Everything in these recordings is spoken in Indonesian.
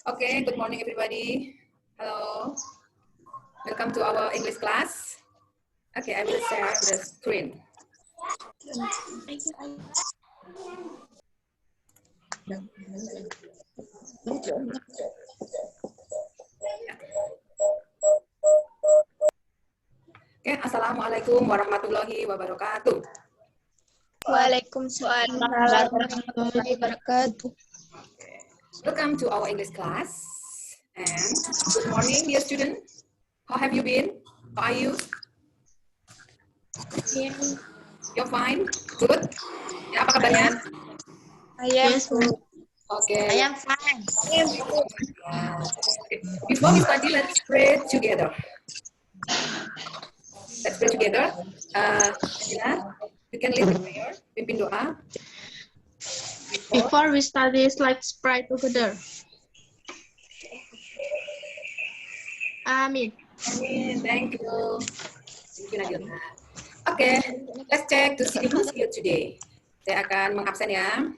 Okay, good morning everybody. Hello. Welcome to our English class. Okay, I will share the screen. Okay, Assalamualaikum warahmatullahi wabarakatuh. Waalaikumsalam warahmatullahi wabarakatuh. Okay. Welcome to our English class. And good morning, dear student. How have you been? How are you? You're fine? Good? Ya, apa kabarnya? Yes, Okay. I am fine. Okay. Before we study, let's pray together. Let's pray together. You can lead the prayer. Pimpin doa. Before we study, let's pray together. Amin. Thank you. Thank you, Nabila. Okay, let's check to see who's here today. Saya akan mengabsen ya.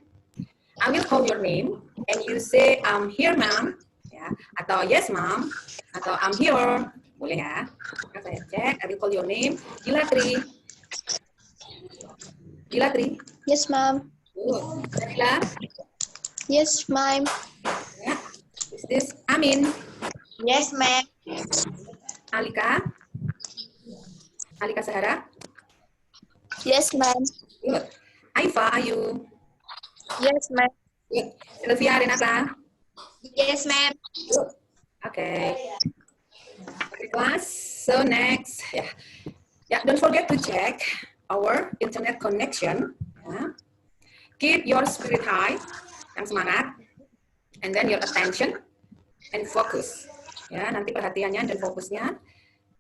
I will call your name and you say I'm here, ma'am. Ya, atau yes, ma'am. Atau I'm here. Boleh ya. Maka saya cek. I will call your name. Gilatri. Gilatri. Yes, ma'am. Nabila. Yes, ma'am. Ya. Is this Amin? Yes, ma'am. Alika. Alika Sahara. Yes, ma'am. Good. Aifa, Ayu. Yes, ma'am. Good. Sylvia Renata. Yes, ma'am. Okay. Okay, class. So next, don't forget to check our internet connection. Keep your spirit high, yang semangat, and then your attention and focus. Ya, nanti perhatiannya dan fokusnya,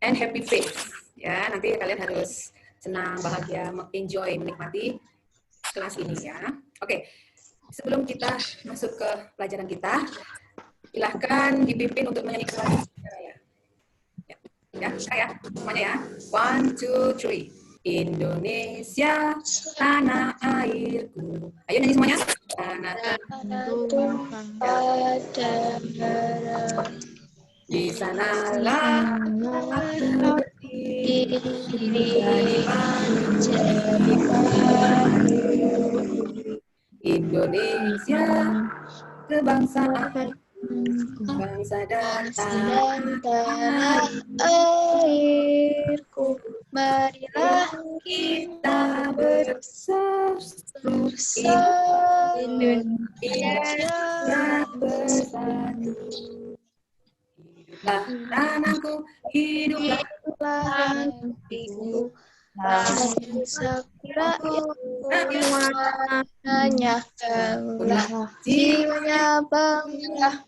and happy face. Ya, nanti kalian harus senang, bahagia, enjoy, menikmati kelas ini ya. Oke, sebelum kita masuk ke pelajaran kita, silahkan dipimpin untuk menyanyikan ya. Ya, semuanya ya. 1, 2, 3. Indonesia, tanah airku. Ayo nyanyi semuanya. Tanah di sanalah aku berdiri. Indonesia, kebangsaan, bangsa dan tanah airku, marilah kita bersatu, Indonesia bersatu. Hiduplah tanahku, hiduplah hatiku, bangsa rakyatnya, jiwanya bangga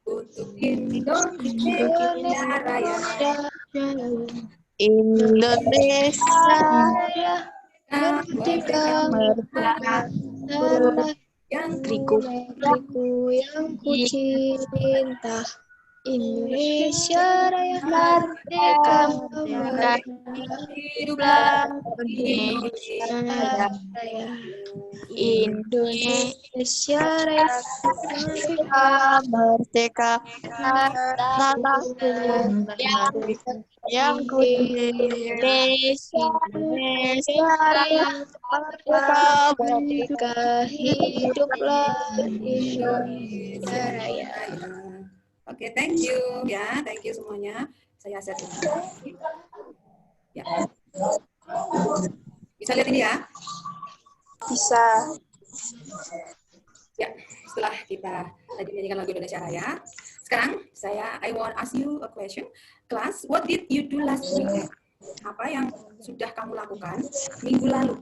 untuk Indonesia Raya. Indonesia Raya, merdeka, yang negeriku yang ku cinta. Indonesia Raya, merdeka, hiduplah Indonesia Raya. Indonesia Raya, merdeka, yang ku Indonesia Raya, merdeka, hiduplah Indonesia Raya. Oke, thank you ya, thank you semuanya. Saya set ya. Bisa lihat ini ya? Bisa. Ya, setelah kita tadi menyanyikan lagu Indonesia Raya, sekarang I want ask you a question. Class, what did you do last weekend? Apa yang sudah kamu lakukan minggu lalu?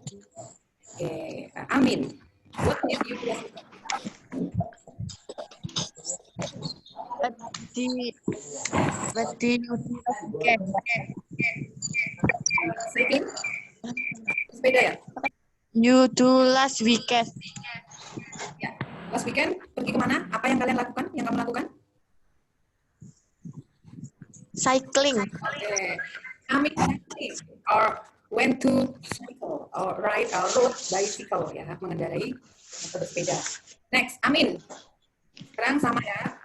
Oke, Amin. What did you do last weekend? Sepeda ya? You do last weekend. Ya, last weekend pergi kemana? Apa yang kalian lakukan? Yang kamu lakukan? Cycling. Okay. Amin or went to cycle or ride or road bicycle ya, mengendarai atau bersepeda. Next, Amin. Sekarang sama ya.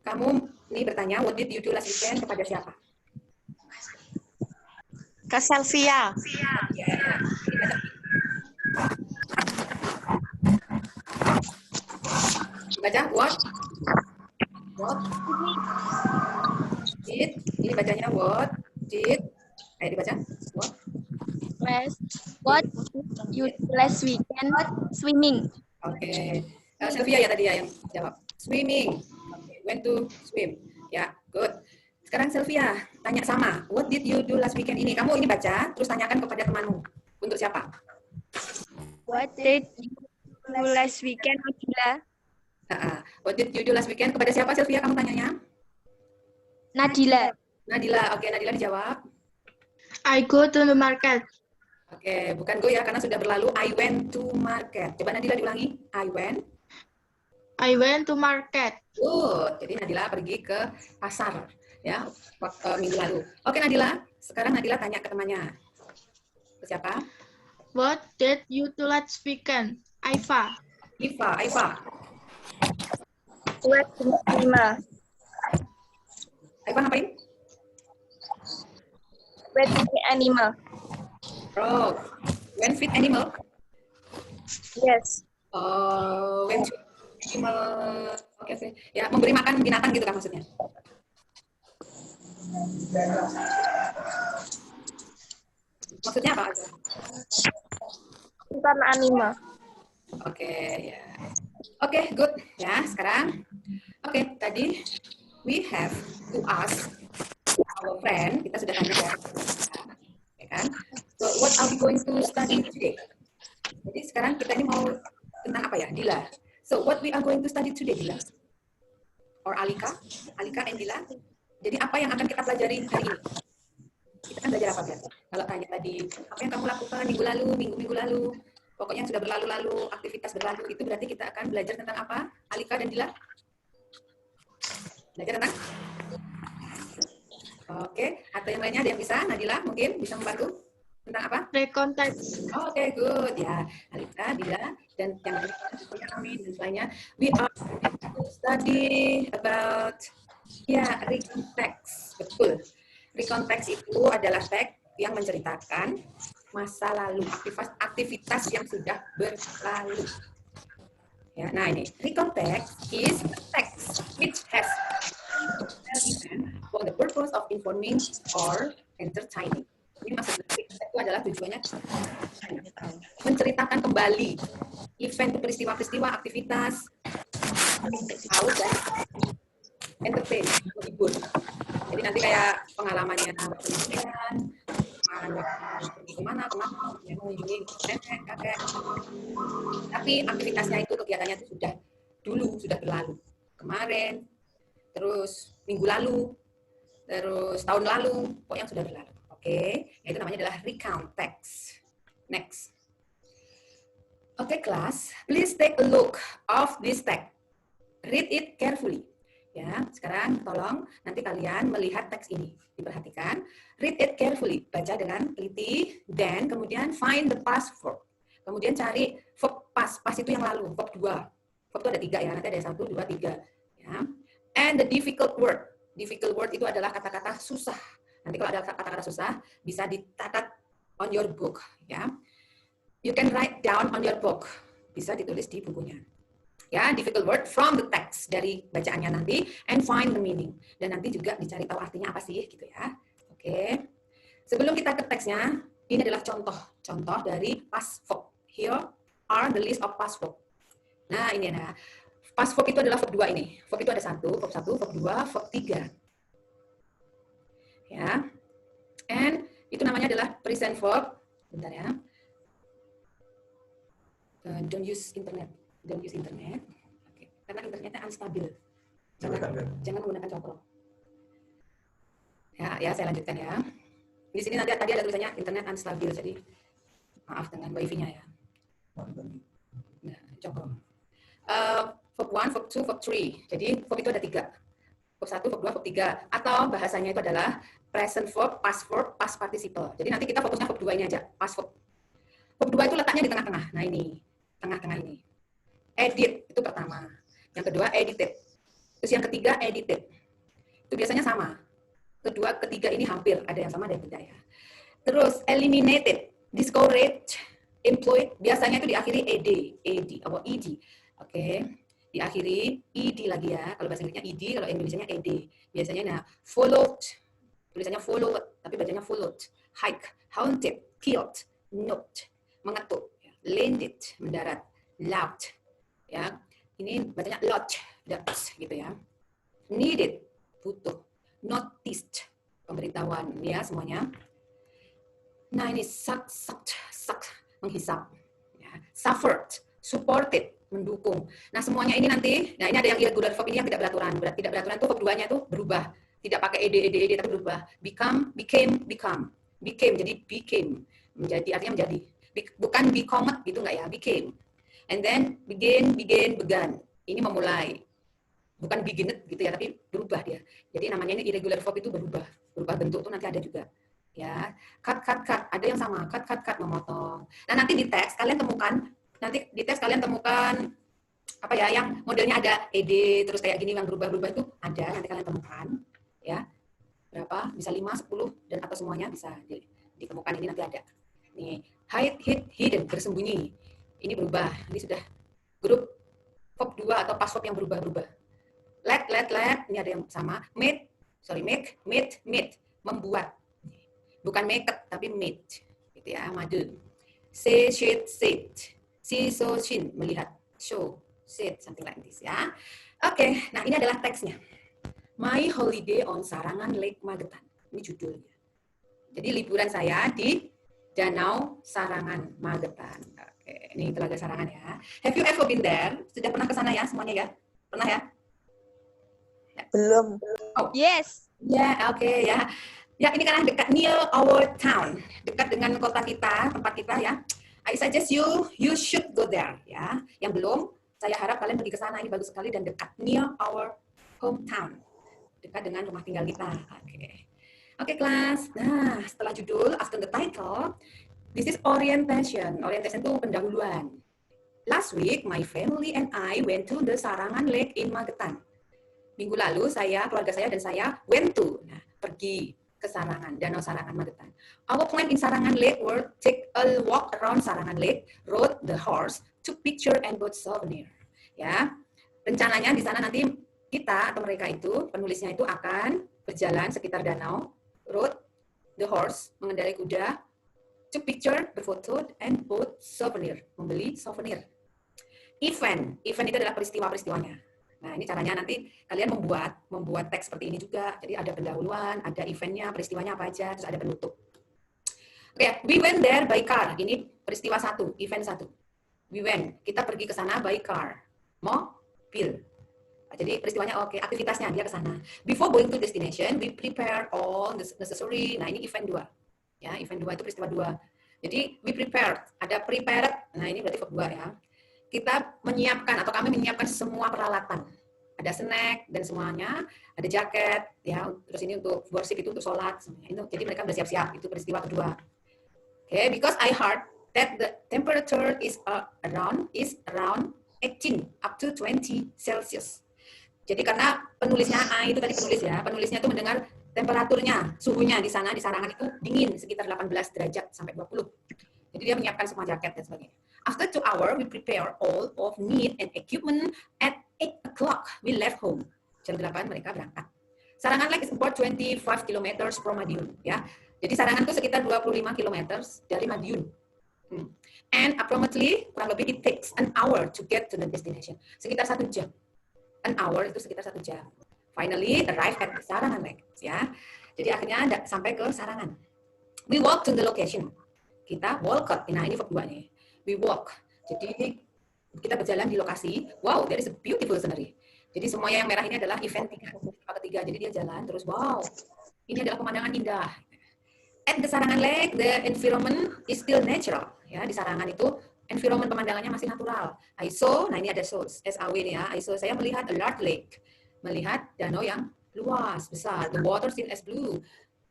Kamu nih bertanya, what did you do last weekend kepada siapa? Ke Selvia. Ya. Baca what did, ini bacanya what did, ayo dibaca what What you do last weekend? Swimming. Oke. Sylvia ya tadi ya yang jawab. Swimming. Okay. Went to swim. Ya, good. Sekarang Sylvia tanya sama. What did you do last weekend ini? Kamu ini baca, terus tanyakan kepada temanmu. Untuk siapa? What did you do last weekend, Nadila? What did you do last weekend? Kepada siapa Sylvia kamu tanyanya? Nadila. Nadila. Oke, Nadila dijawab. I go to the market. Oke, bukan go ya, karena sudah berlalu. I went to market. Coba Nadila diulangi. I went to market. Good. Jadi Nadila pergi ke pasar ya minggu lalu. Oke Nadila, sekarang Nadila tanya ke temannya. Ke siapa? What did you do last weekend? Aifa. Aifa. What animal? Aifa ngapain? Wet animal. Oh, when feed animal? Yes. When feed animal. Oke. Ya, memberi makan binatang gitu kan maksudnya? Maksudnya apa? Bukan animal. Oke, ya. Oke, good. Ya, sekarang. Oke, tadi we have to ask our friend. Kita sudah tanya ya kan? So, what are we going to study today? Jadi sekarang kita ini mau tentang apa ya, Dila? So, what we are going to study today, Dila? Or Alika and Dila? Jadi apa yang akan kita pelajari hari ini? Kita kan belajar apa berarti? Kalau tanya tadi, apa yang kamu lakukan minggu lalu, pokoknya sudah berlalu-lalu, aktivitas berlalu, itu berarti kita akan belajar tentang apa? Alika dan Dila? Belajar tentang? Oke, atau yang lainnya ada yang bisa? Nadila mungkin bisa membantu? Tentang apa? Recontext. Oke, good ya. Alika, Dila, dan yang lainnya, Amin, dan lainnya. We are going to study about recontext. Betul. Recontext itu adalah teks yang menceritakan masa lalu, aktivitas yang sudah berlalu. Ya, nah ini, recontext is a text which has for the purpose of informing or entertaining. Ini maksudnya itu adalah tujuannya menceritakan kembali event, peristiwa-peristiwa, aktivitas, tahu dan entertain, menghibur. Jadi nanti kayak pengalamannya berpergian, kemana, mengunjungi nenek, kakek. Tapi aktivitasnya itu, kegiatannya itu sudah berlalu. Kemarin, terus minggu lalu, terus tahun lalu, pokoknya sudah berlalu. Oke, itu namanya adalah recount text. Next. Oke, kelas, please take a look of this text. Read it carefully. Ya, sekarang tolong nanti kalian melihat teks ini. Diperhatikan. Read it carefully. Baca dengan teliti. Then kemudian find the past verb. Kemudian cari verb past. Past itu yang lalu. Verb 2. Verb itu ada 3 ya. Nanti ada 1, 2, 3. Ya. And the difficult word. Difficult word itu adalah kata-kata susah. Nanti kalau ada kata-kata susah, bisa dicatat on your book. Ya. You can write down on your book. Bisa ditulis di bukunya. Ya, difficult word from the text, dari bacaannya nanti, and find the meaning. Dan nanti juga dicari tahu artinya apa sih, gitu ya. Oke. Sebelum kita ke teksnya, ini adalah contoh dari past verb. Here are the list of past verb. Nah, ini ada. Past verb itu adalah verb 2 ini. Verb itu ada verb 1, verb 2, verb 3. Ya. And itu namanya adalah present verb. Bentar ya. Don't use internet. Okay. Karena internetnya unstabil. Jangan menggunakan coprok. Ya, saya lanjutkan ya. Di sini nanti tadi ada tulisannya internet unstabil, jadi maaf dengan wifi-nya ya. Nah, coprok. Verb 1, verb 2, verb 3. Jadi verb itu ada 3. Verb 1, verb 2, verb 3. Atau bahasanya itu adalah present verb, past participle. Jadi nanti kita fokusnya verb 2 ini aja, past verb. Verb 2 itu letaknya di tengah-tengah. Nah ini, tengah-tengah ini. Edit itu pertama. Yang kedua edited. Terus yang ketiga edited. Itu biasanya sama. Kedua, ketiga ini hampir ada yang sama dan tidak ya. Terus eliminated, discouraged, employed, biasanya itu diakhiri ed atau ed. Oke. Diakhiri ed lagi ya. Kalau bahasa Inggrisnya ed, kalau Indonesianya ed. Biasanya nah followed, tulisannya followed tapi bacanya followed. Hike, haunted, killed, note, mengetuk, landed, mendarat, loud. Ya. Ini bacanya lodge, gitu ya. Needed, butuh. Noticed, pemberitahuan ya semuanya. Nah ini sucked, menghisap. Ya. Suffered, supported, mendukung. Nah semuanya ini nanti, nah ini ada yang irregular verb ini yang tidak beraturan. Tidak beraturan itu verb 2-nya itu berubah. Tidak pakai ed tapi berubah. Become, became. Jadi became. Menjadi, artinya menjadi. Bukan become gitu enggak ya, became. And then began. Ini memulai. Bukan begin gitu ya, tapi berubah dia. Jadi namanya ini irregular verb itu berubah bentuk itu nanti ada juga. Ya, cut. Ada yang sama, cut, memotong. Nah, nanti di teks kalian temukan apa ya yang modelnya ada ed terus kayak gini yang berubah itu ada, nanti kalian temukan ya. Berapa? Bisa 5, 10 dan atau semuanya bisa ditemukan, ini nanti ada. Nih, hide, hidden, bersembunyi. Ini berubah. Ini sudah grup verb 2 atau past verb yang berubah. Let, ini ada yang sama. Make, membuat. Bukan make it, tapi made. Gitu ya, madu. Say, said. See, so, shin, melihat. Show, said, something like this ya. Oke, nah ini adalah teksnya. My holiday on Sarangan Lake Magetan. Ini judulnya. Jadi liburan saya di Danau Sarangan Magetan. Oke, ini Telaga Sarangan ya. Have you ever been there? Sudah pernah ke sana ya semuanya ya? Pernah ya? Belum. Oh. Yes. Ya, oke ya. Ya, ini karena dekat near our town, dekat dengan kota kita, tempat kita ya. I suggest you should go there ya. Yang belum, saya harap kalian pergi ke sana, ini bagus sekali dan dekat near our hometown. Dekat dengan rumah tinggal kita. Oke, kelas. Nah, setelah judul, after the title, this is orientation. Orientation itu pendahuluan. Last week, my family and I went to the Sarangan Lake in Magetan. Minggu lalu keluarga saya dan saya went to, pergi ke Sarangan, Danau Sarangan Magetan. Our plan in Sarangan Lake were take a walk around Sarangan Lake, rode the horse, took picture and bought souvenir. Ya, rencananya di sana nanti kita atau mereka itu, penulisnya itu akan berjalan sekitar danau, rode the horse, mengendarai kuda, took picture, berfoto, and bought souvenir, membeli souvenir. Event itu adalah peristiwa-peristiwanya. Nah, ini caranya nanti kalian membuat teks seperti ini juga. Jadi ada pendahuluan, ada eventnya, peristiwanya apa aja, terus ada penutup. Oke, we went there by car. Ini peristiwa 1, event 1. We went, kita pergi ke sana by car. Mobil. Jadi peristiwanya oke, aktivitasnya dia ke sana. Before going to destination, we prepare all the necessary. Nah, ini event 2. Ya, event 2 itu peristiwa 2. Jadi we prepared, ada prepared. Nah, ini berarti verb 2 ya. Kita menyiapkan atau kami menyiapkan semua peralatan. Ada snack dan semuanya, ada jaket ya, terus ini untuk worship itu untuk sholat semuanya. Jadi mereka bersiap-siap, itu peristiwa kedua. Okay, because I heard that the temperature is around 18 up to 20 Celsius. Jadi karena penulisnya itu tadi penulisnya itu mendengar temperaturnya, suhunya di sana di Sarangan itu dingin sekitar 18 derajat sampai 20. Jadi dia menyiapkan semua jaket dan sebagainya. After 2 hours, we prepare all of need and equipment. At 8 o'clock, we left home. Jam 8 mereka berangkat. Sarangan Lake is about 25 km from Madiun. Ya. Jadi Sarangan itu sekitar 25 km dari Madiun. And approximately, kurang lebih it takes an hour to get to the destination. Sekitar 1 jam. An hour itu sekitar 1 jam. Finally, arrive at Sarangan Lake. Ya. Jadi akhirnya sampai ke Sarangan. We walk to the location. Kita walk. Nah, ini verb 2 nih. We walk. Jadi kita berjalan di lokasi. Wow, there is a beautiful scenery. Jadi semua yang merah ini adalah event 3. Jadi dia jalan terus. Wow, ini adalah pemandangan indah. At the Sarangan Lake, the environment is still natural. Ya, di Sarangan itu environment pemandangannya masih natural. I saw, nah ini ada SAW nih ya. I saw, saya melihat a large lake. Melihat danau yang luas, besar. The water still as blue.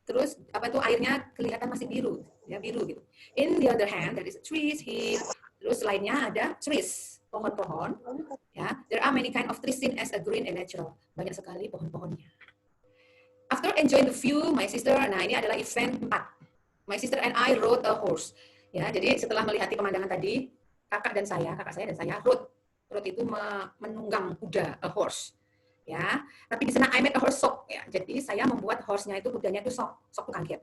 Terus apa itu airnya kelihatan masih biru, ya biru gitu. In the other hand, there is trees, hill, Terus lainnya ada trees, pohon-pohon. Ya, there are many kind of trees seen as a green and natural. Banyak sekali pohon-pohonnya. After enjoying the view, my sister, nah ini adalah event 4. My sister and I rode a horse. Ya, jadi setelah melihat pemandangan tadi, kakak saya dan saya rode. Rode itu menunggang kuda, a horse. Ya, tapi di sana I made a horse shock. Ya, jadi saya membuat horse-nya itu, kudanya itu shock itu kaget.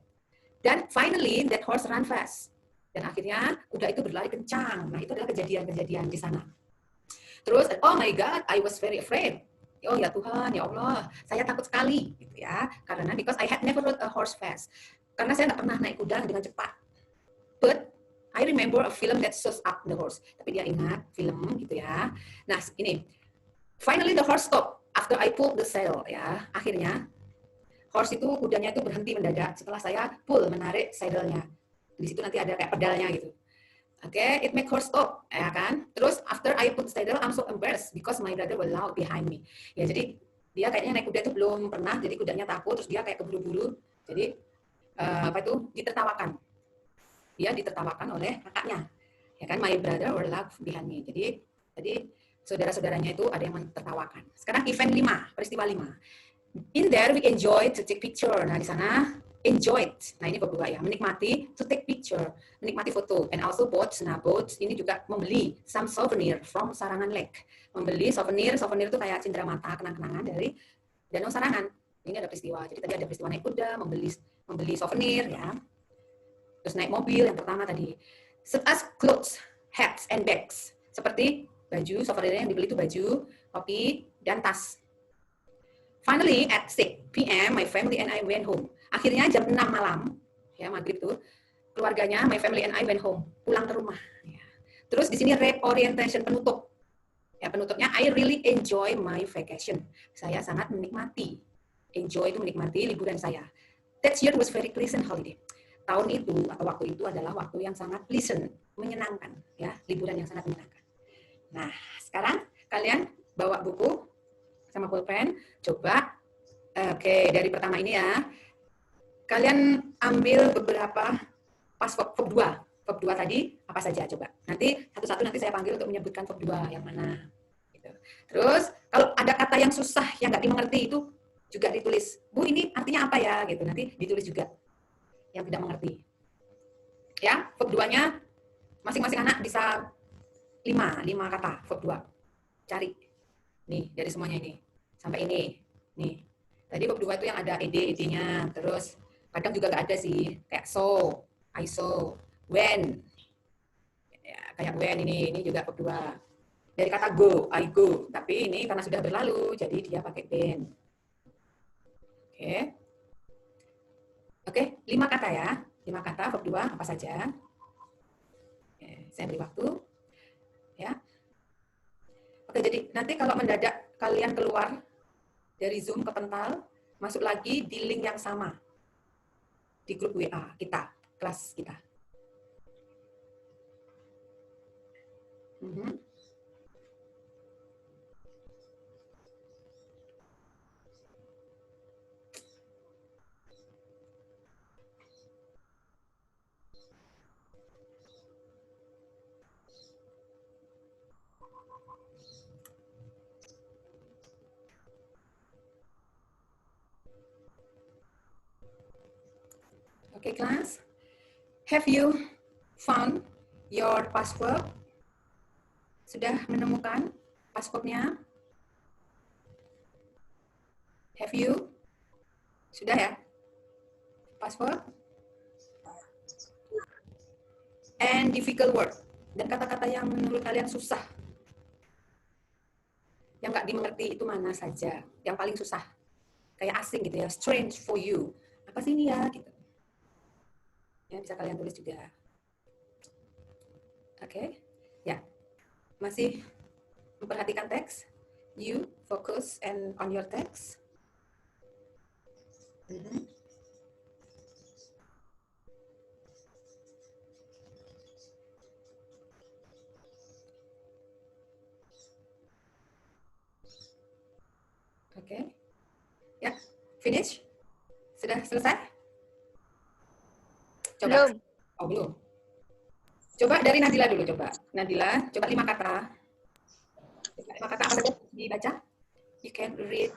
Dan finally that horse run fast. Dan akhirnya kuda itu berlari kencang. Nah, itu adalah kejadian-kejadian di sana. Terus, oh my God, I was very afraid. Oh ya Tuhan, ya Allah, saya takut sekali, gitu ya. Karena because I had never rode a horse fast. Karena saya nggak pernah naik kuda dengan cepat. But I remember a film that shows up the horse. Tapi dia ingat film, gitu ya. Nah, ini. Finally the horse stopped after I pulled the saddle, ya. Akhirnya horse itu, kudanya itu berhenti mendadak setelah saya menarik saddle-nya. Di situ nanti ada kayak pedalnya gitu. Okay, it make her stop, ya kan? Terus after I put saddle, I'm so embarrassed because my brother was loud behind me. Ya jadi dia kayaknya naik kuda itu belum pernah, jadi kudanya takut, terus dia kayak keburu-buru, jadi ditertawakan. Dia ditertawakan oleh kakaknya, ya kan? My brother was loud behind me. Jadi saudara-saudaranya itu ada yang mentertawakan. Sekarang event 5, peristiwa 5. In there we enjoy to take picture. Nah di sana enjoyed. Nah ini berdua ya, menikmati to take picture, menikmati foto. And also bought, nah bought ini juga membeli some souvenir from Sarangan Lake. Membeli souvenir itu kayak cindera mata, kenang-kenangan dari Danau Sarangan. Ini ada peristiwa. Jadi tadi ada peristiwa naik kuda, membeli souvenir ya. Terus naik mobil yang pertama tadi. Such as clothes, hats and bags. Seperti baju, souvenir yang dibeli itu baju, topi, dan tas. Finally, at 6 p.m., my family and I went home. Akhirnya jam 6 malam, ya maghrib tuh, keluarganya, my family and I went home, pulang ke rumah. Ya. Terus di sini wrap orientation, penutup. Ya, penutupnya, I really enjoy my vacation. Saya sangat menikmati. Enjoy itu menikmati liburan saya. That year was very pleasant holiday. Tahun itu atau waktu itu adalah waktu yang sangat pleasant, menyenangkan. Ya, liburan yang sangat menyenangkan. Nah, sekarang kalian bawa buku sama pulpen, coba, oke, dari pertama ini ya, kalian ambil beberapa pas verb 2. Verb 2 tadi, apa saja coba. Nanti satu-satu nanti saya panggil untuk menyebutkan verb 2 yang mana. Gitu. Terus, kalau ada kata yang susah, yang nggak dimengerti itu juga ditulis. Bu, ini artinya apa ya? Gitu. Nanti ditulis juga yang tidak mengerti. Ya, verb 2-nya masing-masing anak bisa 5 kata verb 2. Cari. Nih, dari semuanya ini. Sampai ini. Nih. Tadi verb 2 itu yang ada ed-nya. Terus, kadang juga nggak ada sih. Kayak so, I saw, when. Ya, kayak when ini juga verb 2. Dari kata go, I go. Tapi ini karena sudah berlalu, jadi dia pakai been. Oke. Oke, 5 kata ya. 5 kata verb 2, apa saja. Oke, saya beri waktu. Ya. Oke, jadi nanti kalau mendadak kalian keluar dari Zoom ke Pental, masuk lagi di link yang sama di grup WA kita, kelas kita. Okay, class. Have you found your password? Sudah menemukan passwordnya? Have you? Sudah ya? Password? And difficult word. Dan kata-kata yang menurut kalian susah. Yang nggak dimengerti itu mana saja? Yang paling susah. Kayak asing gitu ya. Strange for you. Apa sih ini ya? Gitu. Ya, bisa kalian tulis juga. Oke. Ya. Masih memperhatikan teks? You focus and on your text. Oke. Ya, finish? Sudah selesai? Coba. Belum. Oh, belum. Coba dari Nadila dulu, coba. Nadila, coba 5 kata. 5 kata apa saja dibaca? You can read.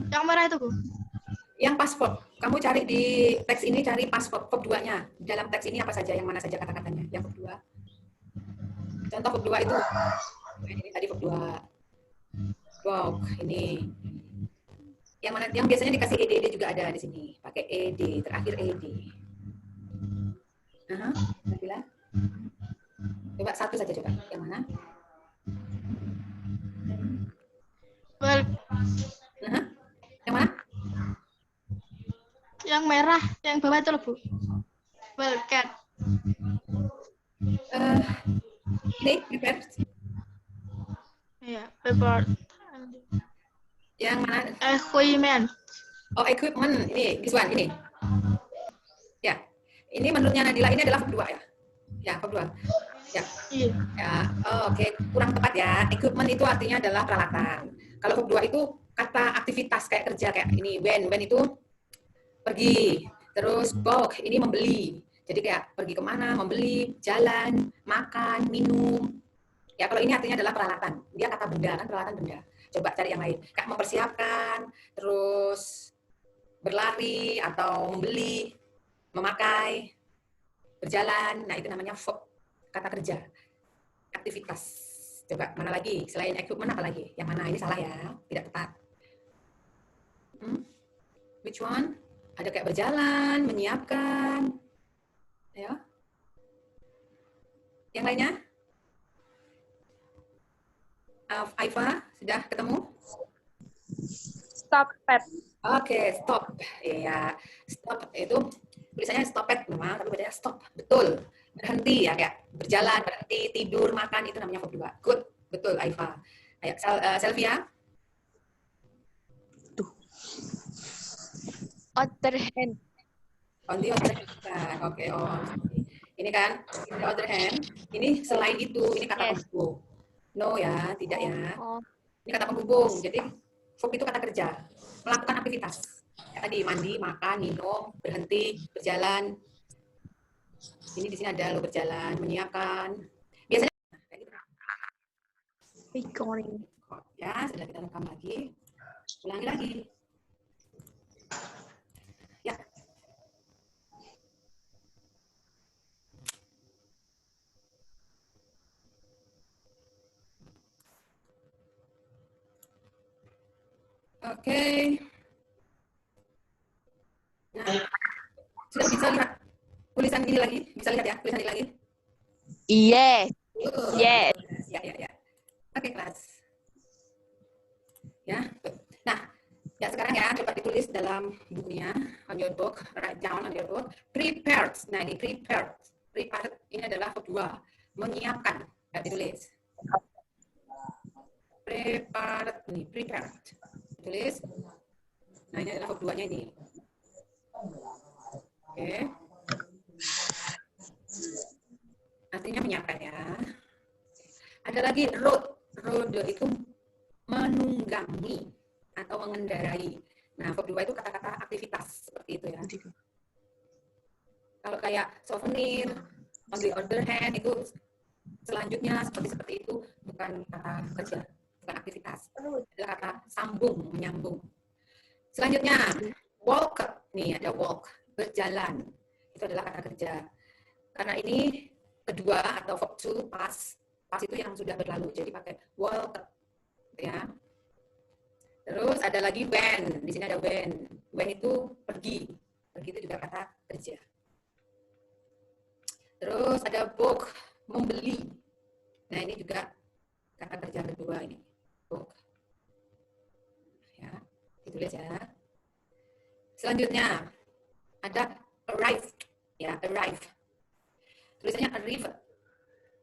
Yang merah itu, Bu. Yang paspor. Kamu cari di teks ini, cari paspor, verb 2-nya. Dalam teks ini apa saja, yang mana saja kata-katanya? Yang verb 2. Contoh verb 2 itu. Ini tadi verb 2. Wow, ini. Yang mana? Yang biasanya dikasih ed juga ada di sini. Pakai ed, terakhir ed. Nabila. Coba satu saja coba. Yang mana? Well, Yang mana? yang merah, yang bawah itu loh, Bu. Well, cat. Ini prepare. Iya, prepared. Yang mana? Equipment. Oh, equipment. Ini, this one, ini. Ya. Ini menurutnya Nadila ini adalah verb 2 ya? Ya, verb 2. Ya. Iya. Ya. Oh, oke. Kurang tepat ya. Equipment itu artinya adalah peralatan. Kalau verb 2 itu kata aktivitas kayak kerja kayak ini. When itu pergi. Terus walk, ini membeli. Jadi kayak pergi kemana, membeli, jalan, makan, minum. Ya, kalau ini artinya adalah peralatan. Dia kata benda kan, peralatan benda. Coba cari yang lain. Kayak mempersiapkan, terus berlari atau membeli, memakai, berjalan. Nah, itu namanya verb, kata kerja. Aktivitas. Coba mana lagi? Selain equipment apa lagi? Yang mana? Ini salah ya, tidak tepat. Which one? Ada kayak berjalan, menyiapkan. Ya. Yang lainnya? Aifa, sudah ketemu? Stop pet. Oke, stop. Iya, stop itu tulisannya stop it memang, tapi bacanya stop. Betul. Berhenti ya, kayak berjalan, berhenti, tidur, makan, itu namanya verb 2. Good. Betul, Aifa. Ayo, Selvia. Other hand. On the other hand. Oke, ini kan, on the other hand, ini selain itu, ini kata penghubung. No ya, tidak ya. Ini kata penghubung, jadi verb itu kata kerja. Melakukan aktivitas. Ya, tadi mandi, makan, minum, berhenti, berjalan. Ini di sini ada lo berjalan, menyiapkan. Biasanya Recording. ya, sudah kita rekam lagi. Ulangi lagi. Ya. Oke. Nah, sudah bisa lihat tulisan ini lagi? Bisa lihat ya, tulisan ini lagi? Yes. Yes. Ya. Oke, kelas. Ya. Nah, ya sekarang ya coba ditulis dalam bukunya, on your book, write down on your book. Prepared. Nah, ini prepared. Prepared ini adalah verb 2. Menyiapkan. Ya, ditulis. Prepared. Ini prepared. Tulis. Nah, ini adalah verb 2-nya ini. Oke. Artinya menyiapkan ya. Ada lagi road. Road itu menunggangi atau mengendarai. Nah, verb 2 itu kata-kata aktivitas seperti itu ya. Kalau kayak souvenir, on the other hand itu selanjutnya seperti itu, bukan kata kerja, bukan aktivitas. Adalah kata sambung, menyambung. Selanjutnya, walk. Nih ada walk, berjalan. Itu adalah kata kerja. Karena ini kedua atau verb to past itu yang sudah berlalu. Jadi pakai walk ya. Terus ada lagi when. Di sini ada when. When itu pergi. Pergi itu juga kata kerja. Terus ada book, membeli. Nah, ini juga kata kerja kedua ini. Book. Ya, ditulis ya. Selanjutnya ada arrive. Ya, arrive. Tulisannya arrive.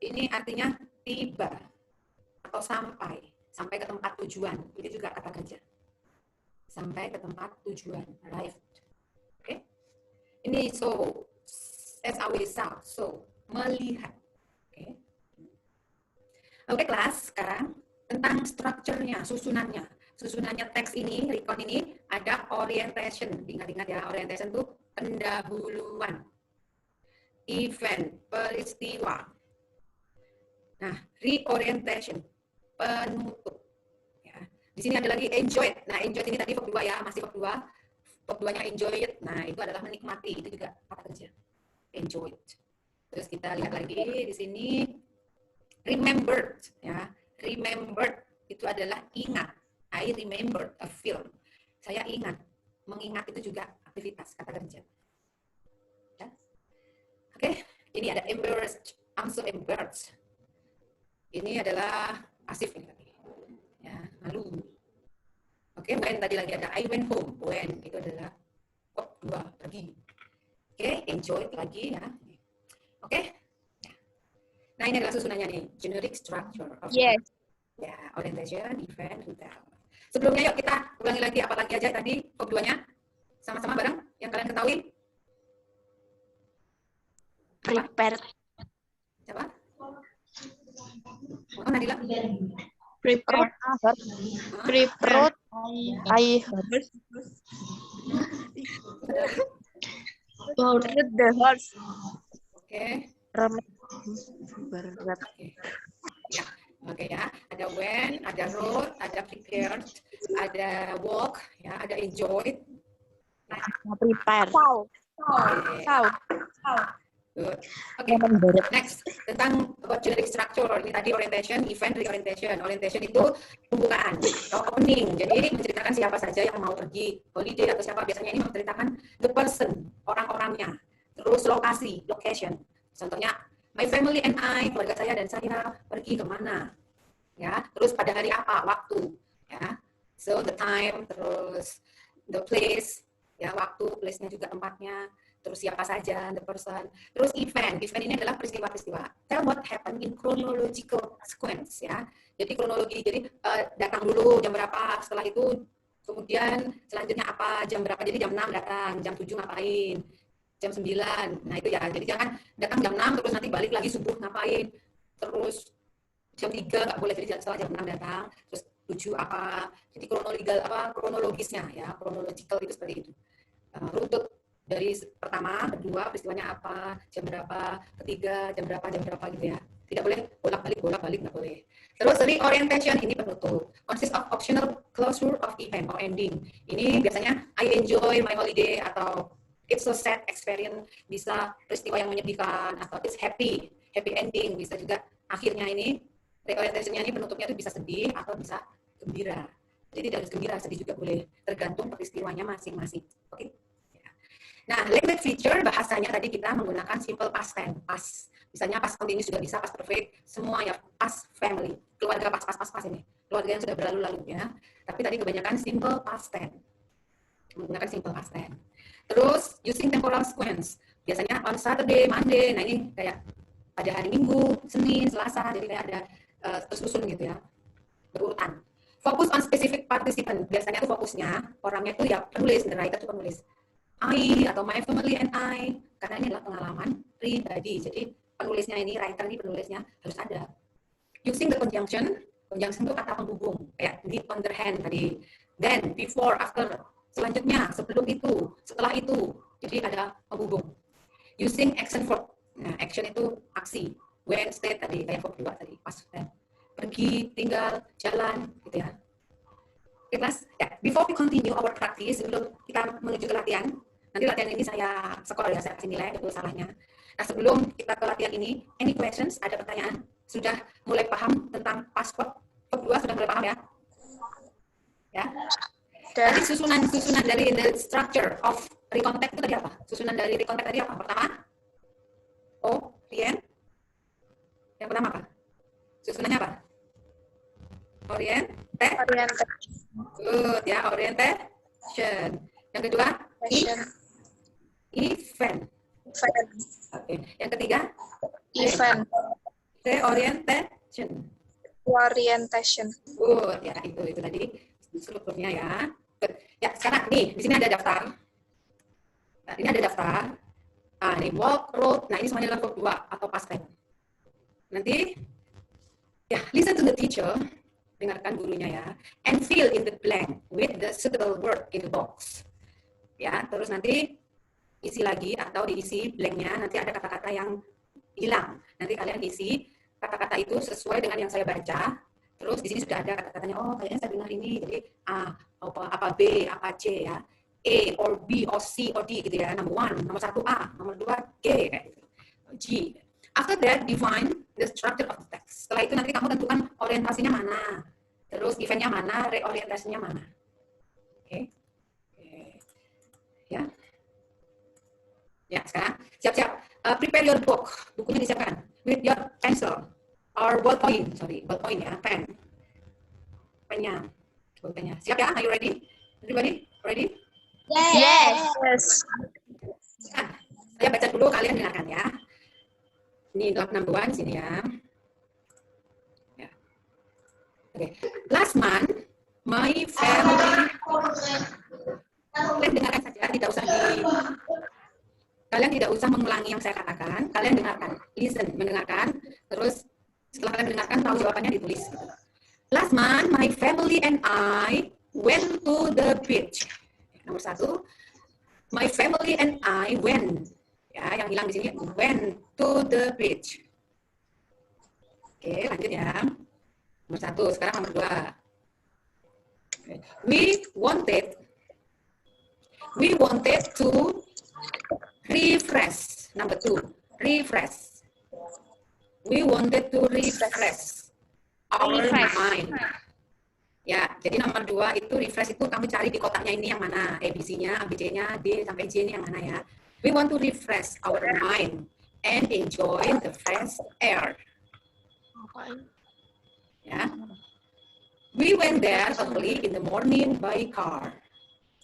Ini artinya tiba atau sampai ke tempat tujuan. Ini juga kata kerja. Sampai ke tempat tujuan. Arrive. Oke. Ini so. That's how we sound. So, melihat. Oke. Oke, kelas. Sekarang tentang strukturnya, susunannya. Susunannya teks ini, recon ini ada orientation. Ingat-ingat ya, orientation itu pendahuluan. event, peristiwa. Nah, reorientation, penutup. Ya. Di sini ada lagi enjoy. Nah, enjoy ini tadi verb 2 ya, masih verb 2. Verb 2-nya enjoy it. Nah, itu adalah menikmati. Itu juga kata kerja. Enjoy it. Terus kita lihat lagi di sini remembered ya. Remembered itu adalah ingat. I remembered a film. Saya ingat. Mengingat itu juga aktivitas kata kerja. Ya. Oke, ini ada embarrassed. I'm so embarrassed. Ini adalah pasif ini tadi. Ya, malu. Oke, when tadi lagi ada I went home. When itu adalah verb 2 pergi. Oke, enjoy lagi ya. Oke. Nah, ini adalah susunannya nih, generic structure. Yes. Ya, orientation, event, retail. Sebelumnya yuk kita ulangi lagi apa lagi aja tadi verb 2-nya. Sama-sama bareng yang kalian ketahui. Prepare. Siapa? Oh, Nadila. Prepare. Prepare. I heard. Boarded the horse. Oke. Berat. Ya, oke ya. Ada when, ada rode, ada prepared, ada walk, ya, ada enjoyed. Prepare. How. Good. Oke. Next tentang generic structure. Ini tadi orientation, event, reorientation. Orientation itu pembukaan atau opening. Jadi menceritakan siapa saja yang mau pergi holiday atau siapa. Biasanya ini menceritakan the person, orang-orangnya. Terus lokasi, location. Contohnya my family and I, keluarga saya dan saya pergi kemana. Ya. Terus pada hari apa, waktu. Ya. So the time, terus the place, ya waktu, place-nya juga tempatnya. Terus siapa saja, the person. Terus event. Event ini adalah peristiwa-peristiwa. Tell what happened in chronological sequence ya. Jadi kronologi. Jadi datang dulu jam berapa, setelah itu kemudian selanjutnya apa, jam berapa. Jadi jam 6 datang, jam 7 ngapain, jam 9. Nah, itu ya. Jadi jangan datang jam 6 terus nanti balik lagi subuh ngapain. Terus jam 3 nggak boleh, jadi setelah jam 6 datang, terus 7 apa. Jadi kronologisnya ya, chronological itu seperti itu. Runtut dari pertama, kedua, peristiwanya apa, jam berapa, ketiga, jam berapa gitu ya. Tidak boleh bolak-balik, nggak boleh. Terus reorientation, ini penutup. Consist of optional closure of event or ending. Ini biasanya I enjoy my holiday atau it's a sad experience, bisa peristiwa yang menyedihkan, atau it's happy ending, bisa juga akhirnya ini, reorientationnya ini penutupnya itu bisa sedih atau bisa gembira. Jadi tidak harus gembira, sedih juga boleh, tergantung peristiwanya masing-masing. Oke. Nah, language feature bahasanya tadi kita menggunakan simple past tense, past. Misalnya past continuous juga bisa, past perfect, semua ya, past family, keluarga pas ini. Keluarga yang sudah berlalu-lalu ya. Tapi tadi kebanyakan simple past tense. Menggunakan simple past tense. Terus using temporal sequence. Biasanya on Saturday, Monday. Nah, ini kayak pada hari Minggu, Senin, Selasa, jadi kayak ada tersusun gitu ya. Berurutan. Fokus on specific participant. Biasanya tuh fokusnya orangnya tuh ya penulis, the writer tuh penulis. I atau my family and I, karena ini adalah pengalaman pribadi. Jadi penulisnya ini, writer ini penulisnya harus ada. Using the conjunction itu kata penghubung, kayak need, on the hand tadi. Then, before, after, selanjutnya, sebelum itu, setelah itu. Jadi ada penghubung. Using action verb. Nah, action itu aksi. When, state tadi, kayak verb 2 tadi, past tense. Pergi, tinggal, jalan, gitu ya. Oke, kelas. Ya, before we continue our practice, sebelum kita menuju ke latihan, nanti latihan ini saya skor ya, saya kasih nilai betul salahnya. Nah, sebelum kita ke latihan ini, any questions? Ada pertanyaan? Sudah mulai paham tentang pasport? Verb 2 sudah mulai paham ya? Ya. Tadi susunan dari the structure of recontact itu tadi apa? Susunan dari recontact tadi apa? Pertama, orient. Yang pertama apa? Susunannya apa? Orientation. Good ya, orientation. Yang kedua, event. Okay. Yang ketiga, Event. Orientation. Good ya, itu tadi strukturnya ya. Good. Ya, sekarang nih di sini ada daftar. Nah, ini ada daftar. Nah, ini walk, road. Nah, ini semuanya adalah verb 2 atau past tense. Nanti ya, listen to the teacher. Dengarkan gurunya ya, and fill in the blank with the suitable word in the box. Ya, terus nanti isi lagi atau diisi blanknya, nanti ada kata-kata yang hilang. Nanti kalian isi kata-kata itu sesuai dengan yang saya baca. Terus di sini sudah ada kata-katanya, oh kayaknya saya dengar ini, jadi A, apa B, apa C ya. A or B or C or D gitu ya. Nomor 1, nomor 1 A, nomor 2 G kayak gitu. G. After that, define the structure of the text. Setelah itu nanti kamu tentukan orientasinya mana. Terus eventnya mana, reorientasinya mana. Oke. Ya. Ya, sekarang siap-siap. Prepare your book. Bukunya disiapkan. With your pencil. Or ballpoint. Sorry, ballpoint ya. Pen. Pennya. Pennya. Siap ya? Are you ready? Everybody? Ready? Yes. Nah, saya baca dulu, kalian dengarkan ya. Ini 862 sini ya. Ya. Oke. Last month, my family. Kalian dengarkan saja, kalian tidak usah mengulangi yang saya katakan. Kalian dengarkan, listen, mendengarkan. Terus setelah kalian mendengarkan, tahu jawabannya ditulis. Last month, my family and I went to the beach. Nomor 1, my family and I went. Ya, yang hilang di sini went to the beach. Oke, lanjut ya. Nomor 1, sekarang nomor 2. We wanted to refresh. Number 2, refresh. We wanted to refresh our mind. Ya, jadi nomor 2 itu refresh itu kamu cari di kotaknya ini yang mana, ABC-nya, ABC-nya, D sampai J ini yang mana ya. We want to refresh our mind and enjoy the fresh air. Ya. We went there early in the morning by car.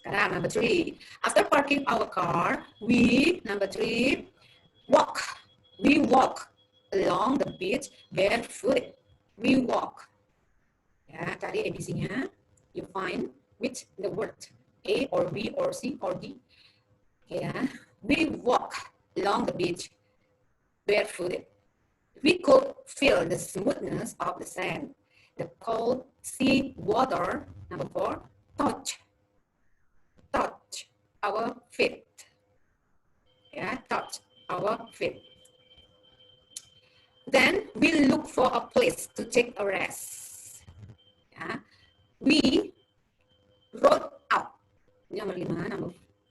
Sekarang number 3. After parking our car, number 3, walk. We walk along the beach barefoot. We walk. Ya, cari ABC-nya. You find which the word A or B or C or D. Ya, we walk along the beach barefoot. We could feel the smoothness of the sand, the cold sea water. Number 4, touch our feet. Yeah, touch our feet. Then we look for a place to take a rest. Yeah. We wrote out. Number 5.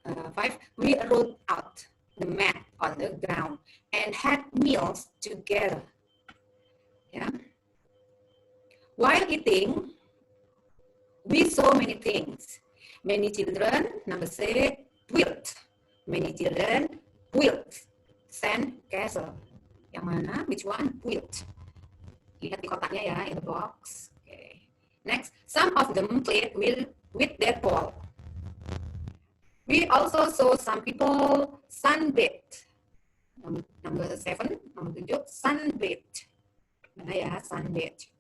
Number 5. We wrote out the mat on the ground and had meals together. Yeah. While eating, we saw many things. Many children, number 6, built. Many children built sand castle. Yang mana? Which one? Built. Lihat di kotaknya ya, in the box. Okay. Next, some of them played with their ball. We also saw some people sunbathe. Number 7, number 7, sunbathe. Mana ya, sunbathe.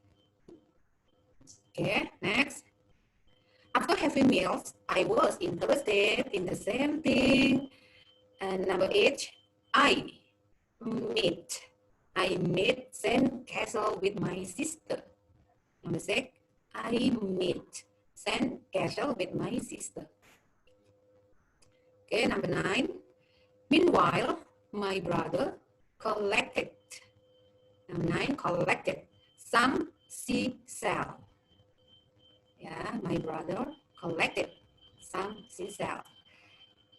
Okay, next. After having meals, I was interested in the same thing. And number 8, I made sand castle with my sister. Number 6, I made sand castle with my sister. Okay, number 9. Meanwhile, my brother collected. Number 9, collected some seashell. Yeah, my brother collected some seashell.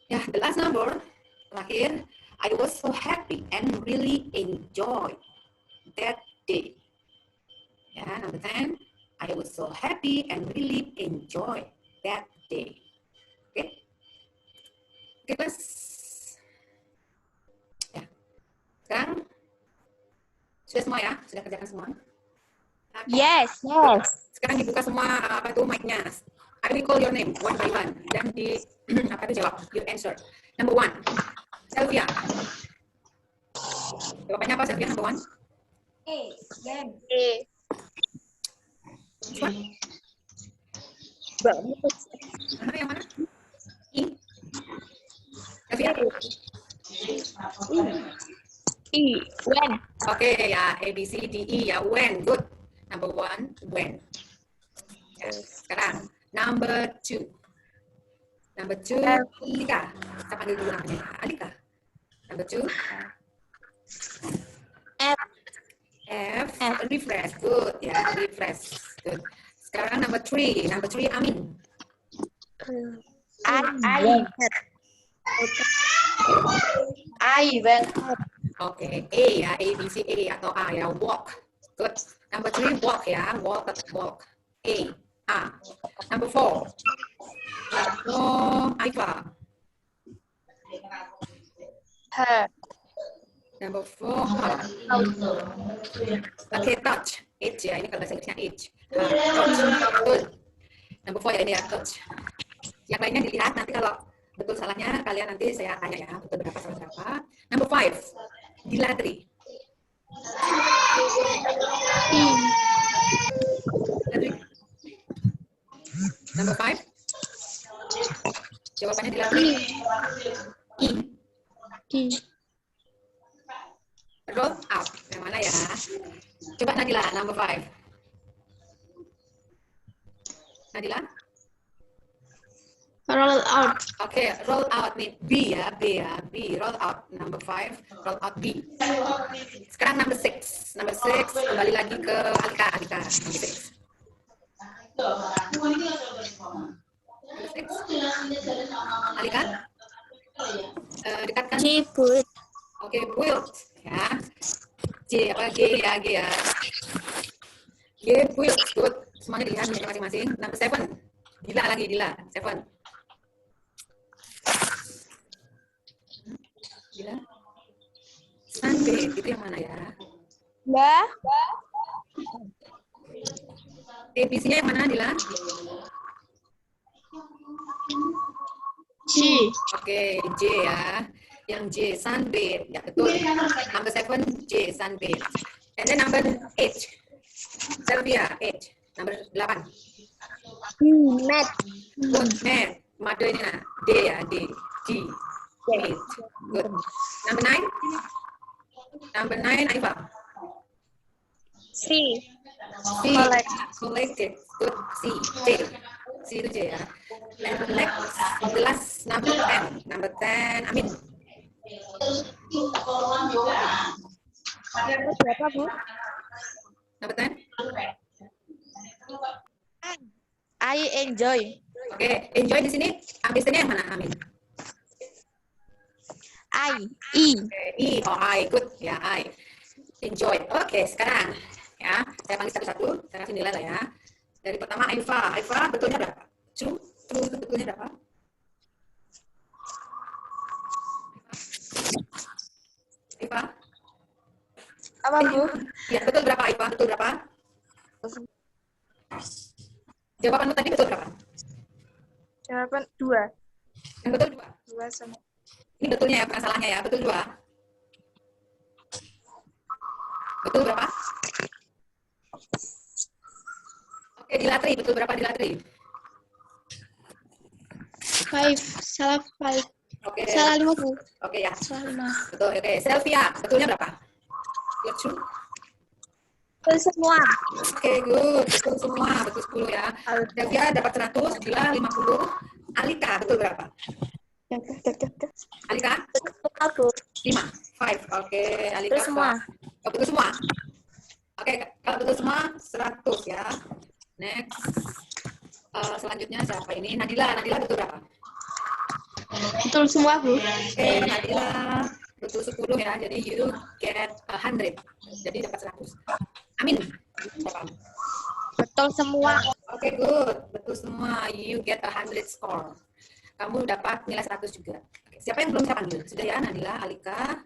Yeah, the last number, terakhir, I was so happy and really enjoyed that day. Yeah, number 10, I was so happy and really enjoyed that day. Okay? Okay, class. Ya. Sekarang sudah semua ya? Sudah kerjakan semua? Okay. Yes. Sekarang dibuka semua apa itu mic-nya. I will call your name one by one dan di apa itu jawab, you answer. Number 1, Sylvia. Jawabannya apa Sylvia? Number 1? A. Bagus. Yang mana? I. Sylvia. E. When. Oke ya, A, B, C, D, E ya. When, good. Number 1, when. Ya, sekarang, number 2. Number 2, Lika. Saya panggil dulu namanya. Alika. Number 2. F. F. Refresh. Good. Ya, refresh. Good. Sekarang number 3. Number 3, Amin. I went. Oke, A ya, A, B, C, A atau A ya, walk. Good. Number 3, walk ya, walk. A. Number 4. Aifa. Her. Number 4, her. Oke, touch. H ya, ini kalau bahasa Inggrisnya H. Touch. Good. Number 4 ya, ini ya, touch. Yang lainnya dilihat, nanti kalau betul salahnya, kalian nanti saya tanya ya, betul berapa, salah berapa. Number 5, dilatri. Number 5. Jawabannya dilatri. E. Roll up. Yang mana ya? Coba Nadila, number 5. Nadila? Roll out. Oke, roll out nih. B ya, B. Roll out. Number 5, roll out B. Sekarang number 6. Number 6, kembali lagi ke Alika. Number 6. Alika? Dekatkan. She put. Oke, build. Ya. G apa? G ya. G, build. Good. Semuanya dilihat nih masing-masing. Number 7. Dila. 7. Dila. Sunbathe, itu yang mana ya? Ya. ABC-nya yang mana, Dila? G. Oke, J ya. Yang J, sunbathe. Ya, betul. Number 7, J, sunbathe. And then number 8. Sylvia, 8. Number 8. Mat. Good, mat. Mother ini nah. D ya, D. G. Mat. Good. Number 9. Number 9, Aifa. C. C. Collected. Good. C. J. C itu J ya. And next, the last, number 10. Number 10, Amin. Berapa, Bu? Number 10. I enjoy. Oke, enjoy di sini. ABC-nya yang mana, Amin? E. Oke, E. Oh, I. Good. Ya, I. Enjoy. Oke, sekarang. Ya, saya panggil satu-satu. Saya kasih nilai lah ya. Dari pertama, Aifa. Aifa, betulnya berapa? True itu betulnya berapa? Aifa? Apa, Bu? Ya, betul berapa, Aifa? Betul berapa? Jawabanmu tadi betul berapa? Jawaban 2. Yang betul 2. 2 sama. Ini betulnya ya, bukan salahnya ya. Betul 2. Betul berapa? Oke, dilatri. Betul berapa dilatri? 5. Salah 5. Oke. Salah 5, Bu. Oke ya. Salah 5. Betul. Oke, Sylvia. Betulnya berapa? Ya, true. Betul semua. Oke, good. Betul semua. Betul 10 ya. Sylvia dapat 100, Dila 50. Alika, betul berapa? Alika? 5. 5. Oke, Alika. Betul semua. Oh, betul semua. Oke, kalau betul semua 100 ya. Next. Selanjutnya siapa ini? Nadila. Nadila betul berapa? Betul semua, Bu. Oke, Nadila betul 10 ya. Jadi you get 100. Jadi dapat 100. Amin. Berapa? Betul semua. Oke, good. Betul semua. You get 100 score. Kamu dapat nilai 100 juga. Oke, siapa yang belum saya panggil? Sudah ya, Nadila, Alika,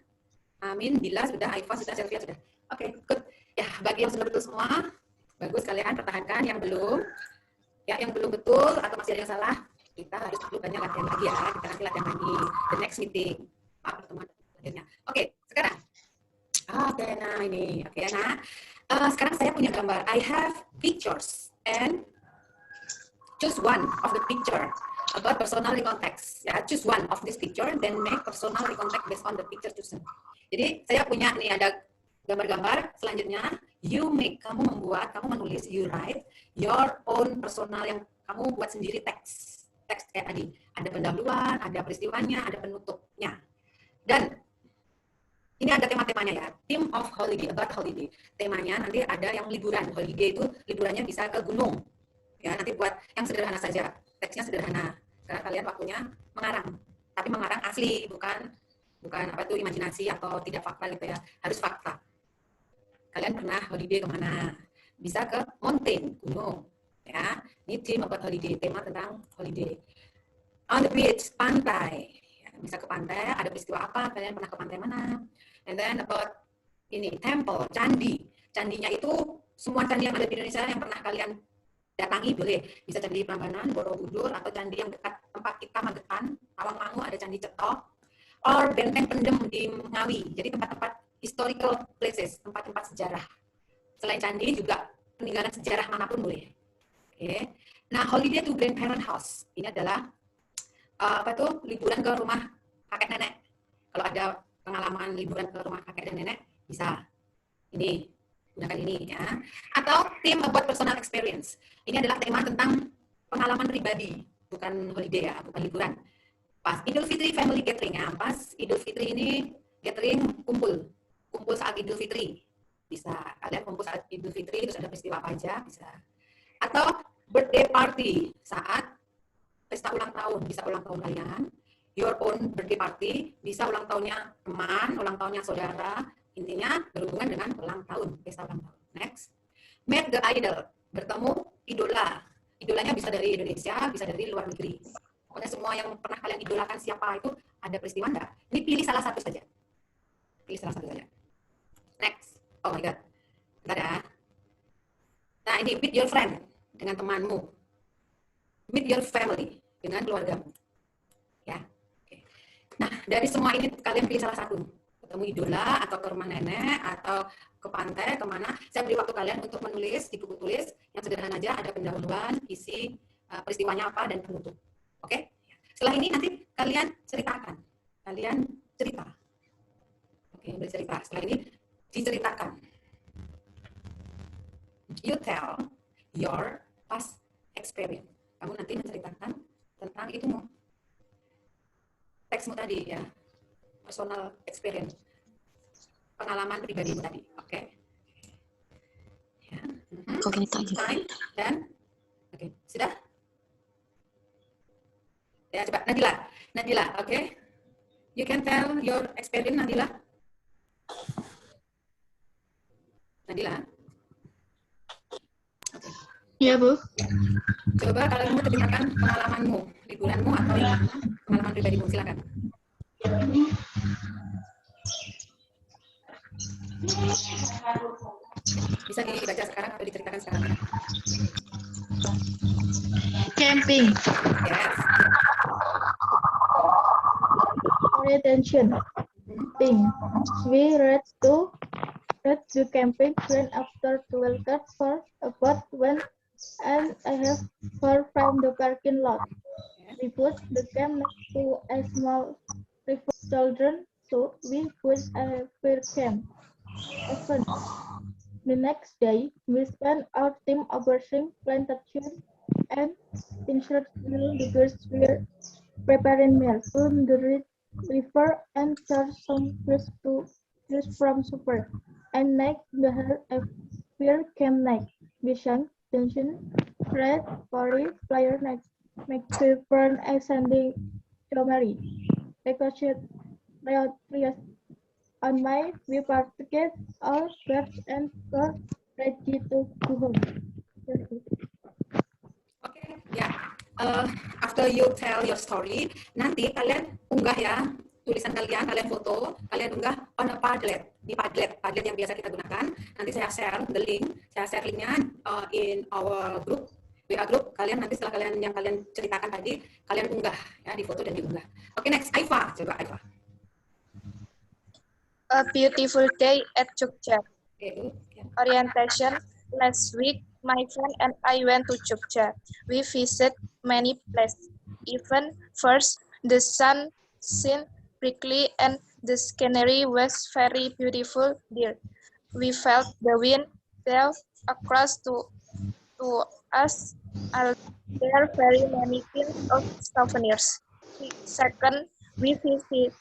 Amin, Dila, sudah, Aifa, sudah, Sylvia, sudah. Oke, good. Ya, bagi yang sudah betul semua, bagus kalian pertahankan. Yang belum, ya yang belum betul atau masih ada yang salah, kita harus perlu banyak latihan lagi ya. Kita nanti latihan lagi. The next meeting. Pertemuan selanjutnya. Oke, sekarang. Oke, nah ini. Oke, nah. Sekarang saya punya gambar. I have pictures and choose one of the picture about personal context. Ya, choose one of this picture then make personal context based on the picture chosen. Jadi saya punya nih ada gambar-gambar. Selanjutnya you make, kamu menulis, you write your own personal yang kamu buat sendiri teks. teks kayak tadi. Ada pendahuluan, ada peristiwanya, ada penutupnya. Dan ini ada tema-temanya ya. Theme of holiday, about holiday. Temanya nanti ada yang liburan. Holiday itu liburannya bisa ke gunung. Ya, nanti buat yang sederhana saja. Teksnya sederhana. Karena kalian waktunya mengarang. Tapi mengarang asli, bukan apa itu imajinasi atau tidak fakta gitu ya. Harus fakta. Kalian pernah holiday kemana? Bisa ke mountain, gunung. Ya, ini theme about holiday, tema tentang holiday. On the beach, pantai. Ya, bisa ke pantai, ada peristiwa apa? Kalian pernah ke pantai mana? And then about ini temple, candi. Candinya itu semua candi yang ada di Indonesia yang pernah kalian datangi boleh. Bisa candi Prambanan, Borobudur, atau candi yang dekat tempat kita Magetan, Tawangmangu ada candi Cetok, or benteng Pendem di Ngawi. Jadi tempat-tempat historical places, tempat-tempat sejarah. Selain candi juga peninggalan sejarah manapun boleh. Oke. Nah, holiday to grandparent house. Ini adalah liburan ke rumah kakek nenek. Kalau ada pengalaman liburan ke rumah kakek dan nenek, bisa ini gunakan ini ya. Atau theme about personal experience. Ini adalah tema tentang pengalaman pribadi, bukan holiday ya, bukan liburan. Pas Idul Fitri family gathering ya. Pas Idul Fitri ini gathering kumpul saat Idul Fitri. Bisa kalian kumpul saat Idul Fitri, terus ada peristiwa apa aja, bisa. Atau birthday party saat pesta ulang tahun, bisa ulang tahun kalian, your own birthday party, bisa ulang tahunnya teman, ulang tahunnya saudara, intinya berhubungan dengan ulang tahun, pesta ulang tahun. Next, meet the idol, bertemu idola. Idolanya bisa dari Indonesia, bisa dari luar negeri. Pokoknya semua yang pernah kalian idolakan siapa itu, ada peristiwa enggak? Ini pilih salah satu saja. Pilih salah satu saja. Next, oh my god, bentar ya. Nah ini meet your friend, dengan temanmu. Meet your family, dengan keluargamu. Ya. Oke. Nah, dari semua ini kalian pilih salah satu. Ketemu idola, atau ke rumah nenek, atau ke pantai, kemana. Saya beri waktu kalian untuk menulis di buku tulis yang sederhana aja, ada pendahuluan, isi, peristiwanya apa, dan penutup. Oke? Setelah ini nanti kalian ceritakan. Kalian cerita. Oke, bercerita. Setelah ini diceritakan. You tell your past experience. Kamu nanti menceritakan tentang itumu. Teksmu tadi ya. Personal experience. Pengalaman pribadimu tadi. Oke. Ya. Fine. Dan oke, sudah? Ya, coba Nadila, oke. You can tell your experience, Nadila. Nadila. Oke. Ya, Bu. Coba kalau kamu ceritakan pengalamanmu, liburanmu atau pengalaman pribadimu, silakan. Bisa dibaca sekarang atau diceritakan sekarang? Camping. Yes. For attention. Camping. We read to camping plan after 12 cars for about when and I have far from the parking lot. We put the camp next to a small river children, so we put a fair camp. Often. The next day, we spent our team overseeing plantation and ensured the girls were preparing meals from the river and charged some fish from super. And next, the fair camp night. We sang, tension, red, party, player next, make burn and sending Jomari. Ricochet, on my we parted all birds and were ready to go home. Oke, ya. After you tell your story, nanti kalian unggah ya tulisan kalian foto, kalian unggah on a Padlet, di Padlet yang biasa kita gunakan. Nanti saya share the link, linknya in our group, WA group. Kalian nanti setelah kalian ceritakan tadi, kalian unggah ya di foto dan diunggah. Oke, next, Aifa, coba Aifa. A beautiful day at Jogja. Okay. Orientation. Last week, my friend and I went to Jogja. We visited many places. Even first, the sun shone brightly and the scenery was very beautiful there. We felt the wind blow across to as are there very many kinds of souvenirs. Second, we visit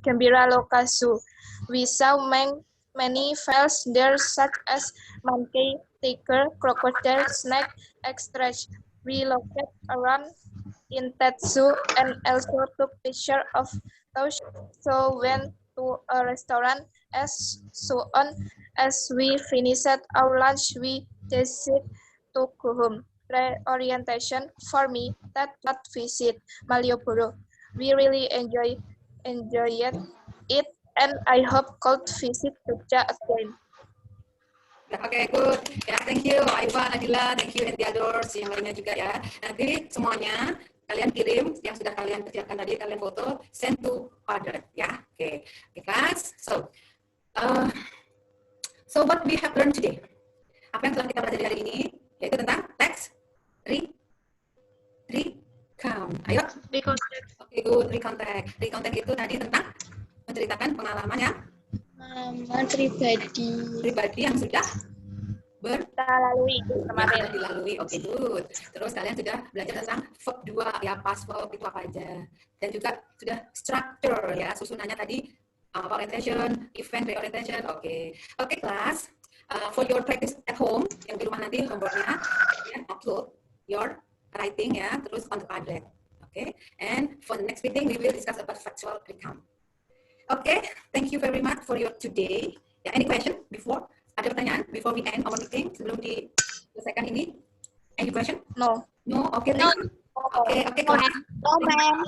Gembira Loka Zoo. We saw many whales there such as monkey, tiger, crocodile, snake, etc. We looked around in that zoo and also took pictures of those. So went to a restaurant as so on. As we finished our lunch, we decided to go home. Orientation for me that what visit Malioboro. We really enjoyed it and I hope could visit Jogja again. Oke, good. Ya, thank you Aiva, Nadila, thank you Entiadors, yang lainnya juga ya. Nanti semuanya kalian kirim yang sudah kalian kerjakan tadi, kalian foto, send to order ya. Oke, class. So what we have learned today? Apa yang telah kita pelajari hari ini? Yaitu tentang text recount. Ayo. Oke, good. Recontact. Recontact itu tadi tentang menceritakan pengalaman yang pribadi yang sudah dilalui. Oke, good. Terus kalian sudah belajar tentang verb 2 ya, past verb itu apa aja. Dan juga sudah structure ya, susunannya tadi orientation, event, reorientation. Oke, kelas. For your practice at home, yang di rumah nanti homeworknya, kalian upload your writing ya, terus on the Padlet. Oke, and for the next meeting we will discuss about factual recount. Oke, thank you very much for your today. Ya, any question before? Ada pertanyaan before we end our meeting, sebelum diselesaikan ini? Any question? No. Oke, thank you. Oke, kelas. No, ma'am.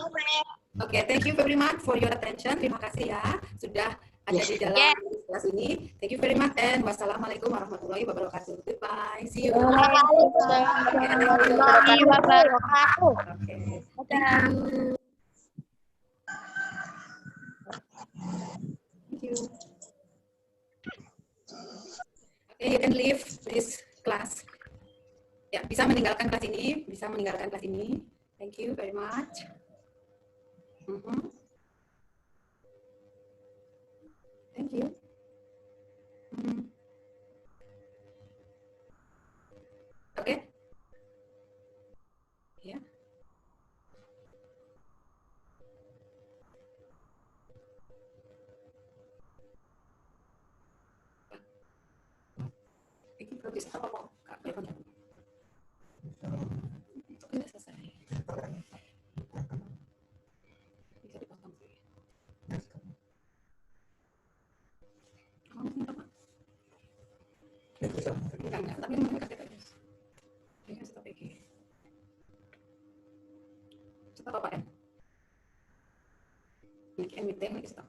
Oke, thank you very much for your attention. Terima kasih ya sudah ada di dalam kelas ini. Thank you very much and wassalamualaikum warahmatullahi wabarakatuh. Goodbye. See you. Warahmatullahi wabarakatuh. Okay. Thank you. Thank you. Okay, you can leave this class. Ya, bisa meninggalkan kelas ini. Thank you very much. Thank you. Okay. Ya. Ini progres apa? Sudah selesai. Bisa dipotong sih. Enggak, tapi mereka terus. Ini kan stop lagi. Stop apa ya? Bikin meeting lagi stop.